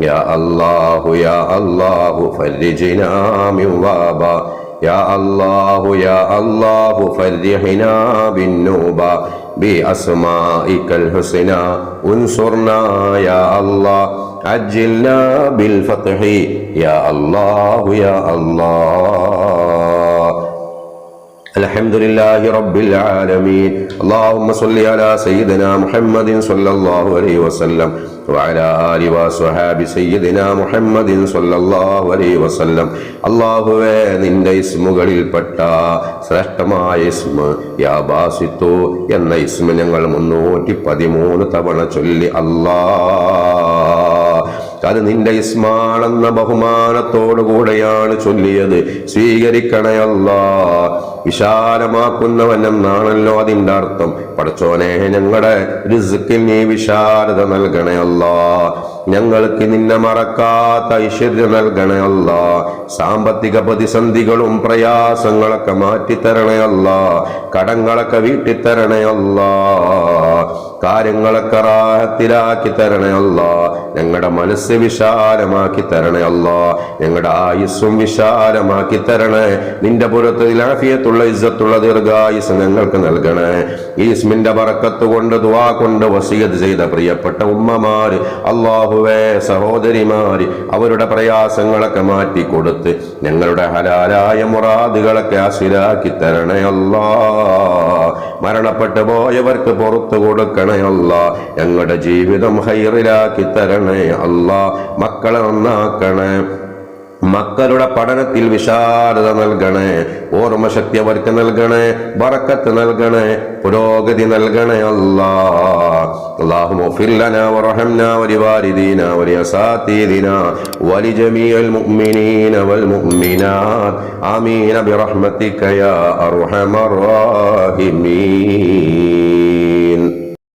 يا الله يا الله فرجنا من وبا يا الله يا الله فرجنا بالنوبة بأسمائك الحسنى انصرنا يا الله عجلنا بالفتح يا الله يا الله. الحمد لله رب العالمين. اللهم صل على سيدنا محمد صلى الله عليه وسلم وعلى آله وصحابه سيدنا محمد صلى الله عليه وسلم. അല്ലാഹുവേ, നിന്റെ ഇസ്മുകളിൽപ്പെട്ട ശ്രേഷ്ഠമായ ഇസ്മ യാ ബാസിത്തു എന്ന ഇസ്മ ഞങ്ങൾ 313 തവണ ചൊല്ലി. അത് നിന്റെ ഇസ്മാണെന്ന ബഹുമാനത്തോടുകൂടെയാണ് ചൊല്ലിയത്. സ്വീകരിക്കണേ അല്ലാ. വിശാലമാക്കുന്നവൻ എന്നാണല്ലോ അതിൻ്റെ അർത്ഥം. പടച്ചോനെ, ഞങ്ങളുടെ റിസ്ക്കിൽ നീ വിശാലത നൽകണേ അല്ലാ. ഞങ്ങൾക്ക് നിന്നെ മറക്കാത്ത ഐശ്വര്യം നൽകണേ അല്ലാ. സാമ്പത്തിക പ്രതിസന്ധികളും പ്രയാസങ്ങളൊക്കെ മാറ്റിത്തരണേ അല്ലാ. കടങ്ങളൊക്കെ വീട്ടിത്തരണേ അല്ലാ. കാര്യങ്ങളൊക്കെ റാഹത്തിലാക്കി തരണേ അല്ലാ. ഞങ്ങളുടെ മനസ്സ് വിശാലമാക്കി തരണേ അല്ലാ. ഞങ്ങളുടെ ആയുസ്സും വിശാലമാക്കി തരണേ. നിന്റെ പുറത്ത് ആഫിയത്തുള്ള ഇസ്സത്തുള്ള ദീർഘായുസ് ഞങ്ങൾക്ക് നൽകണേ. ഈ ഇസ്മിന്റെ ബറക്കത്ത് കൊണ്ട് ദുആ കൊണ്ട് വസിയത്ത് ചെയ്ത പ്രിയപ്പെട്ട ഉമ്മമാര്, അല്ലാഹുവേ, സഹോദരിമാര്, അവരുടെ പ്രയാസങ്ങളൊക്കെ മാറ്റിക്കൊടുത്ത് ഞങ്ങളുടെ ഹലാലായ മുറാദുകളൊക്കെ ഹാസിലാക്കി തരണേ അല്ലാ. മരണപ്പെട്ടു പോയവർക്ക് പുറത്തു കൊടുക്കണേ അല്ലാ. ഞങ്ങളുടെ ജീവിതം ഹൈറിലാക്കി തരണേ അല്ലാ. മക്കളെ നന്നാക്കണേ. മക്കളുടെ പഠനത്തിൽ വിശാലത നൽകണേ. ഓർമ്മശക്തി അവർക്ക് നൽകണേ. ബറക്കത്ത് നൽകണേ. പുരോഗതി നൽകണേ അല്ലാ. اللهم اغفر لنا وارحمنا ولوالدينا ولأساتذتنا ولجميع المؤمنين والمؤمنات آمين برحمتك يا أرحم الراحمين.